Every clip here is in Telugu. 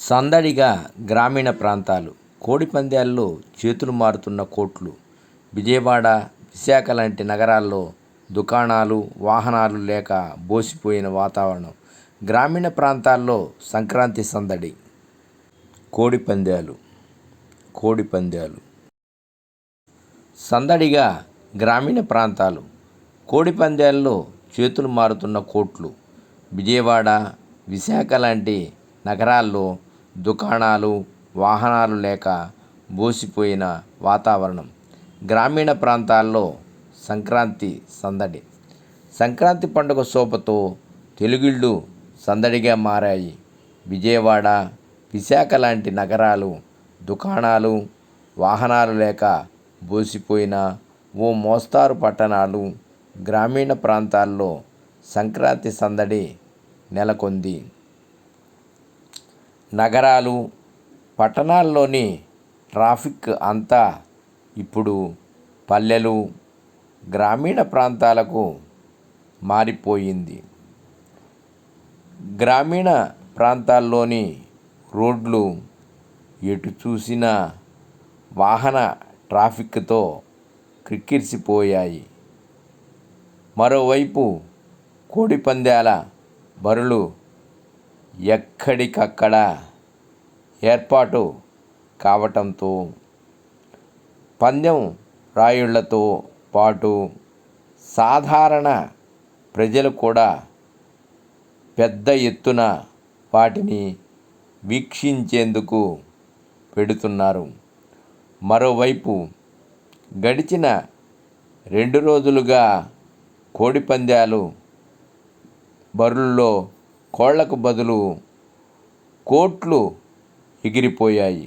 సందడిగా గ్రామీణ ప్రాంతాలు. కోడిపందేల్లో చేతులు మారుతున్న కోట్లు. విజయవాడ, విశాఖ లాంటి నగరాల్లో దుకాణాలు, వాహనాలు లేక బోసిపోయిన వాతావరణం. గ్రామీణ ప్రాంతాల్లో సంక్రాంతి సందడి. కోడిపందేలు. సందడిగా గ్రామీణ ప్రాంతాలు. కోడిపందేల్లో చేతులు మారుతున్న కోట్లు. విజయవాడ, విశాఖ లాంటి నగరాల్లో దుకాణాలు, వాహనాలు లేక బోసిపోయిన వాతావరణం. గ్రామీణ ప్రాంతాల్లో సంక్రాంతి సందడి. సంక్రాంతి పండుగ శోభతో తెలుగిళ్ళు సందడిగా మారాయి. విజయవాడ, విశాఖ లాంటి నగరాలు దుకాణాలు, వాహనాలు లేక బోసిపోయిన ఓ మోస్తారు పట్టణాలు, గ్రామీణ ప్రాంతాల్లో సంక్రాంతి సందడి నెలకొంది. నగరాలు, పట్టణాల్లోని ట్రాఫిక్ అంతా ఇప్పుడు పల్లెలు, గ్రామీణ ప్రాంతాలకు మారిపోయింది. గ్రామీణ ప్రాంతాల్లోని రోడ్లు ఎటు చూసినా వాహన ట్రాఫిక్తో క్రిక్కిరిసిపోయాయి. మరోవైపు కోడిపందేల బరులు ఎక్కడికక్కడ ఏర్పాటు కావటంతో పందెం రాయుళ్లతో పాటు సాధారణ ప్రజలు కూడా పెద్ద ఎత్తున వాటిని వీక్షించేందుకు పెడుతున్నారు. మరోవైపు గడిచిన 2 రోజులుగా కోడిపందేలు బరుల్లో కోళ్లకు బదులు కోట్లు ఎగిరిపోయాయి.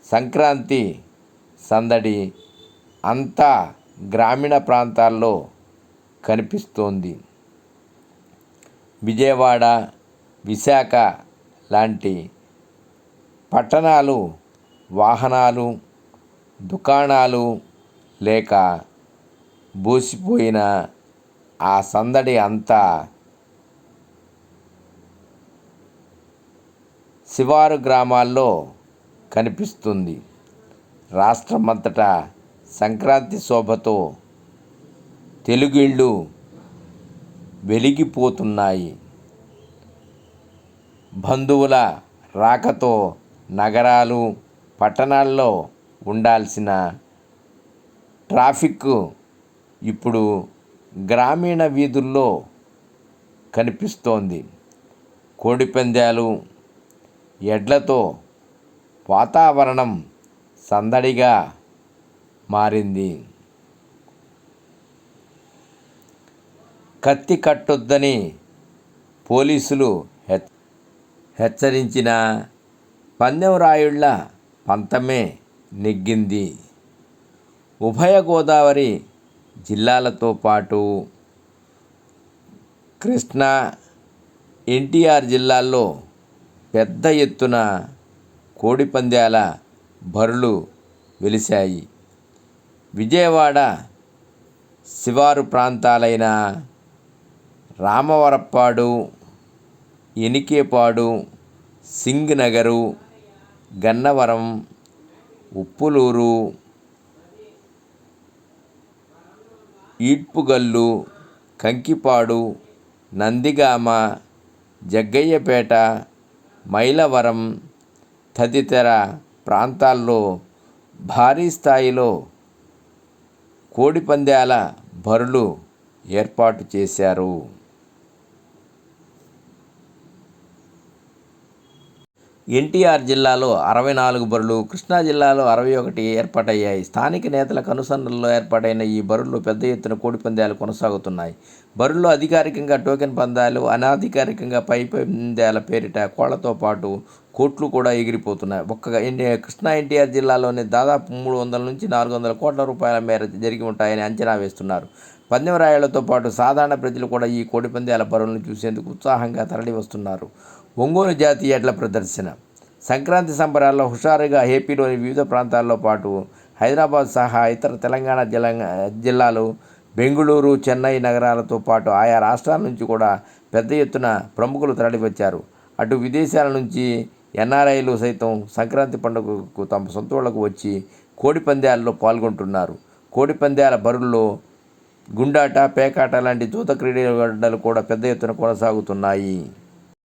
సంక్రాంతి సందడి అంతా గ్రామీణ ప్రాంతాల్లో కనిపిస్తోంది. విజయవాడ, విశాఖ లాంటి పట్టణాలు వాహనాలు, దుకాణాలు లేక బోసిపోయిన ఆ సందడి అంతా శివారు గ్రామాల్లో కనిపిస్తుంది. రాష్ట్రమంతటా సంక్రాంతి శోభతో తెలుగిళ్ళు వెలిగిపోతున్నాయి. బంధువుల రాకతో నగరాలు, పట్టణాల్లో ఉండాల్సిన ట్రాఫిక్ ఇప్పుడు గ్రామీణ వీధుల్లో కనిపిస్తోంది. కోడిపందేలు, ఎడ్లతో వాతావరణం సందడిగా మారింది. కత్తి కట్టొద్దని పోలీసులు హెచ్చరించిన పందెం రాయుళ్ల పంతమే నెగ్గింది. ఉభయ గోదావరి జిల్లాలతో పాటు కృష్ణా, ఎన్టీఆర్ జిల్లాల్లో పెద్ద ఎత్తున కోడిపందేల బరులు వెలిశాయి. విజయవాడ శివారు ప్రాంతాలైన రామవరప్పాడు, ఎనికేపాడు, సింగ్ నగరు, గన్నవరం, ఉప్పులూరు, ఈడ్పుగల్లు, కంకిపాడు, నందిగామ, జగ్గయ్యపేట, మైలవరం తదితర ప్రాంతాల్లో భారీ స్థాయిలో కోడిపందేల బరులు ఏర్పాటు చేశారు. ఎన్టీఆర్ జిల్లాలో 64 బరులు, కృష్ణా జిల్లాలో 61 ఏర్పాటయ్యాయి. స్థానిక నేతల కనుసన్నల్లో ఏర్పాటైన ఈ బరుల్లో పెద్ద ఎత్తున కోడిపందేలు కొనసాగుతున్నాయి. బరుల్లో అధికారికంగా టోకెన్ పందాలు, అనధికారికంగా పై పందేల పేరిట కోళ్లతో పాటు కోట్లు కూడా ఎగిరిపోతున్నాయి. కృష్ణా, ఎన్టీఆర్ జిల్లాలోనే దాదాపు 300 నుంచి 400 కోట్ల రూపాయల మేర జరిగి ఉంటాయని అంచనా వేస్తున్నారు. పందెం రాయుళ్లతో పాటు సాధారణ ప్రజలు కూడా ఈ కోడిపందేల బరువులను చూసేందుకు ఉత్సాహంగా తరలి వస్తున్నారు. ఒంగోలు జాతి ఎడ్ల ప్రదర్శన. సంక్రాంతి సంబరాల్లో హుషారుగా ఏపీలోని వివిధ ప్రాంతాల్లో పాటు హైదరాబాద్ సహా ఇతర తెలంగాణ జిల్లాలు, బెంగళూరు, చెన్నై నగరాలతో పాటు ఆయా రాష్ట్రాల నుంచి కూడా పెద్ద ఎత్తున ప్రముఖులు తరలివచ్చారు. అటు విదేశాల నుంచి ఎన్ఆర్ఐలు సైతం సంక్రాంతి పండుగకు తమ సొంత ఊళ్ళకు వచ్చి కోడి పందాల్లో పాల్గొంటున్నారు. కోడి పందాల బరుల్లో గుండాట, పేకాట లాంటి జూద క్రీడలు కూడా పెద్ద ఎత్తున కొనసాగుతున్నాయి.